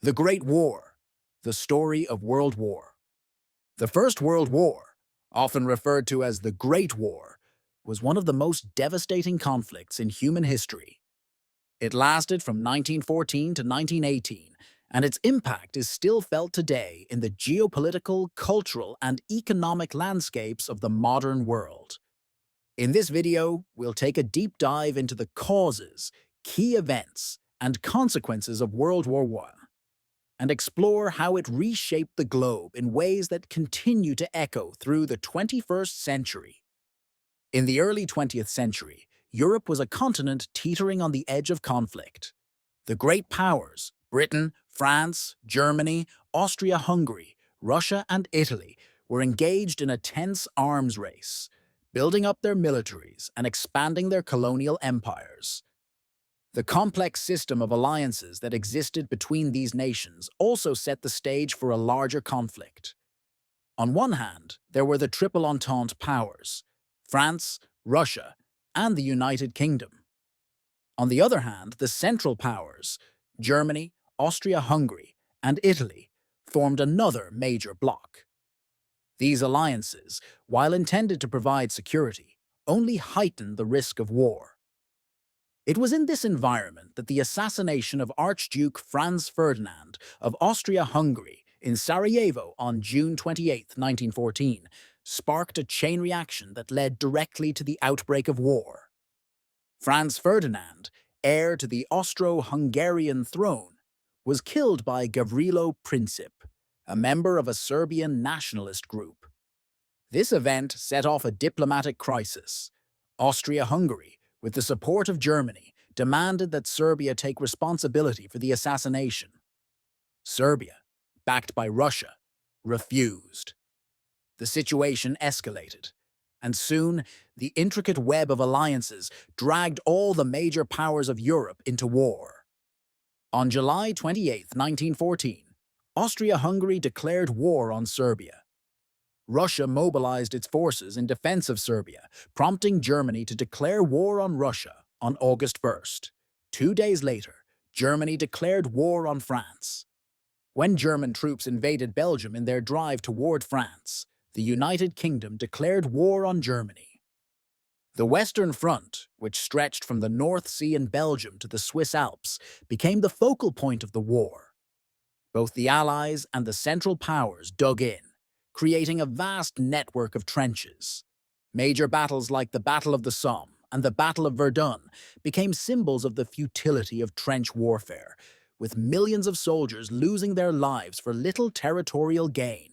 The Great War, the story of World War. The First World War, often referred to as the Great War, was one of the most devastating conflicts in human history. It lasted from 1914 to 1918, and its impact is still felt today in the geopolitical, cultural, and economic landscapes of the modern world. In this video, we'll take a deep dive into the causes, key events, and consequences of World War I, and explore how it reshaped the globe in ways that continue to echo through the 21st century. In the early 20th century, Europe was a continent teetering on the edge of conflict. The great powers, Britain, France, Germany, Austria-Hungary, Russia, and Italy, were engaged in a tense arms race, building up their militaries and expanding their colonial empires. The complex system of alliances that existed between these nations also set the stage for a larger conflict. On one hand, there were the Triple Entente powers, France, Russia, and the United Kingdom. On the other hand, the Central Powers, Germany, Austria-Hungary, and Italy, formed another major bloc. These alliances, while intended to provide security, only heightened the risk of war. It was in this environment that the assassination of Archduke Franz Ferdinand of Austria-Hungary in Sarajevo on June 28, 1914, sparked a chain reaction that led directly to the outbreak of war. Franz Ferdinand, heir to the Austro-Hungarian throne, was killed by Gavrilo Princip, a member of a Serbian nationalist group. This event set off a diplomatic crisis. Austria-Hungary, with the support of Germany, demanded that Serbia take responsibility for the assassination. Serbia, backed by Russia, refused. The situation escalated, and soon the intricate web of alliances dragged all the major powers of Europe into war. On July 28, 1914, Austria-Hungary declared war on Serbia. Russia mobilized its forces in defense of Serbia, prompting Germany to declare war on Russia on August 1st. 2 days later, Germany declared war on France. When German troops invaded Belgium in their drive toward France, the United Kingdom declared war on Germany. The Western Front, which stretched from the North Sea in Belgium to the Swiss Alps, became the focal point of the war. Both the Allies and the Central Powers dug in, creating a vast network of trenches. Major battles like the Battle of the Somme and the Battle of Verdun became symbols of the futility of trench warfare, with millions of soldiers losing their lives for little territorial gain.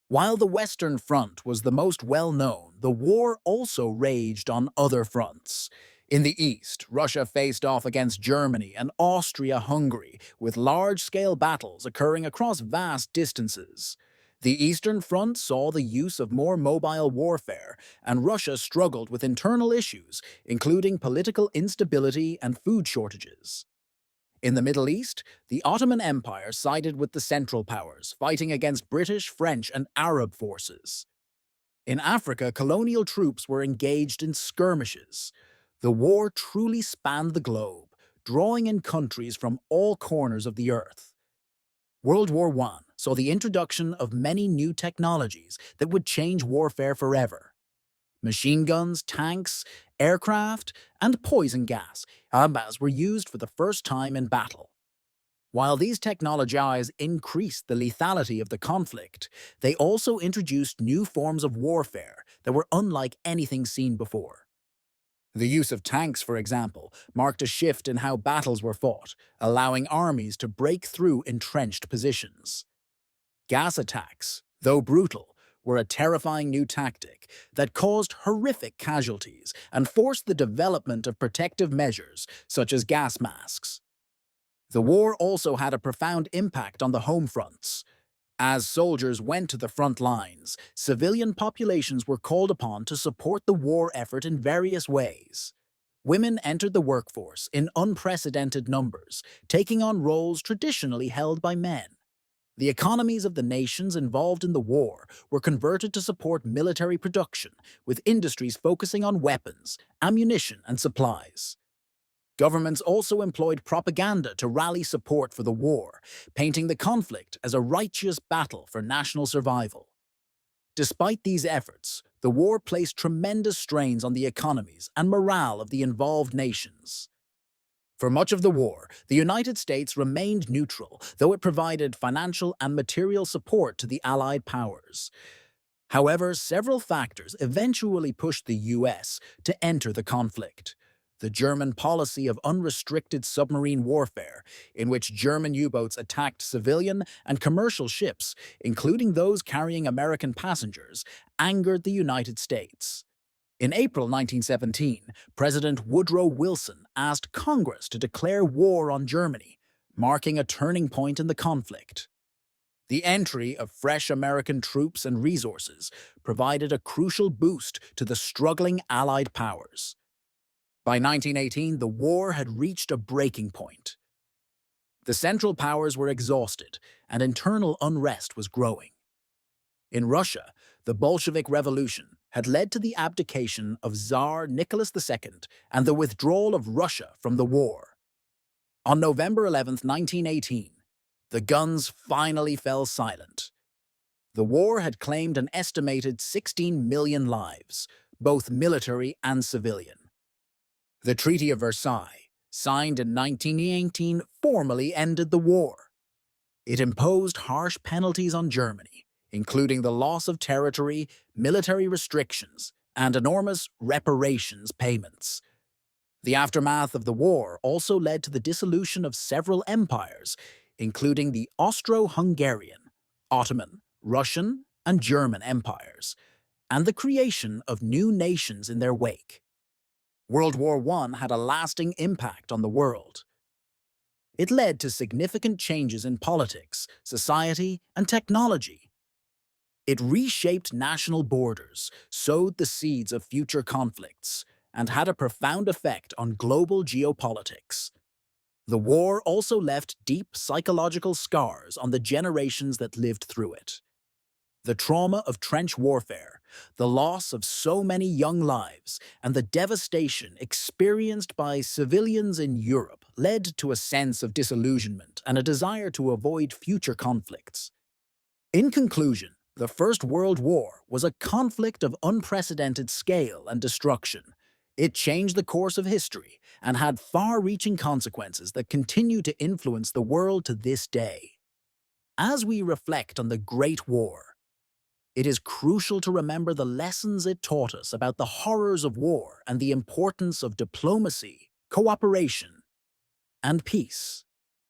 While the Western Front was the most well-known, the war also raged on other fronts. In the east, Russia faced off against Germany and Austria-Hungary, with large-scale battles occurring across vast distances. The Eastern Front saw the use of more mobile warfare, and Russia struggled with internal issues, including political instability and food shortages. In the Middle East, the Ottoman Empire sided with the Central Powers, fighting against British, French, and Arab forces. In Africa, colonial troops were engaged in skirmishes. The war truly spanned the globe, drawing in countries from all corners of the earth. World War I saw the introduction of many new technologies that would change warfare forever. Machine guns, tanks, aircraft, and poison gas bombs were used for the first time in battle. While these technologies increased the lethality of the conflict, they also introduced new forms of warfare that were unlike anything seen before. The use of tanks, for example, marked a shift in how battles were fought, allowing armies to break through entrenched positions. Gas attacks, though brutal, were a terrifying new tactic that caused horrific casualties and forced the development of protective measures such as gas masks. The war also had a profound impact on the home fronts. As soldiers went to the front lines, civilian populations were called upon to support the war effort in various ways. Women entered the workforce in unprecedented numbers, taking on roles traditionally held by men. The economies of the nations involved in the war were converted to support military production, with industries focusing on weapons, ammunition, and supplies. Governments also employed propaganda to rally support for the war, painting the conflict as a righteous battle for national survival. Despite these efforts, the war placed tremendous strains on the economies and morale of the involved nations. For much of the war, the United States remained neutral, though it provided financial and material support to the Allied powers. However, several factors eventually pushed the US to enter the conflict. The German policy of unrestricted submarine warfare, in which German U-boats attacked civilian and commercial ships, including those carrying American passengers, angered the United States. In April 1917, President Woodrow Wilson asked Congress to declare war on Germany, marking a turning point in the conflict. The entry of fresh American troops and resources provided a crucial boost to the struggling Allied powers. By 1918, the war had reached a breaking point. The Central Powers were exhausted, and internal unrest was growing. In Russia, the Bolshevik Revolution had led to the abdication of Tsar Nicholas II and the withdrawal of Russia from the war. On November 11, 1918, the guns finally fell silent. The war had claimed an estimated 16 million lives, both military and civilian. The Treaty of Versailles, signed in 1918, formally ended the war. It imposed harsh penalties on Germany, including the loss of territory, military restrictions, and enormous reparations payments. The aftermath of the war also led to the dissolution of several empires, including the Austro-Hungarian, Ottoman, Russian, and German empires, and the creation of new nations in their wake. World War I had a lasting impact on the world. It led to significant changes in politics, society, and technology. It reshaped national borders, sowed the seeds of future conflicts, and had a profound effect on global geopolitics. The war also left deep psychological scars on the generations that lived through it. The trauma of trench warfare, the loss of so many young lives, and the devastation experienced by civilians in Europe led to a sense of disillusionment and a desire to avoid future conflicts. In conclusion, the First World War was a conflict of unprecedented scale and destruction. It changed the course of history and had far-reaching consequences that continue to influence the world to this day. As we reflect on the Great War, it is crucial to remember the lessons it taught us about the horrors of war and the importance of diplomacy, cooperation, and peace.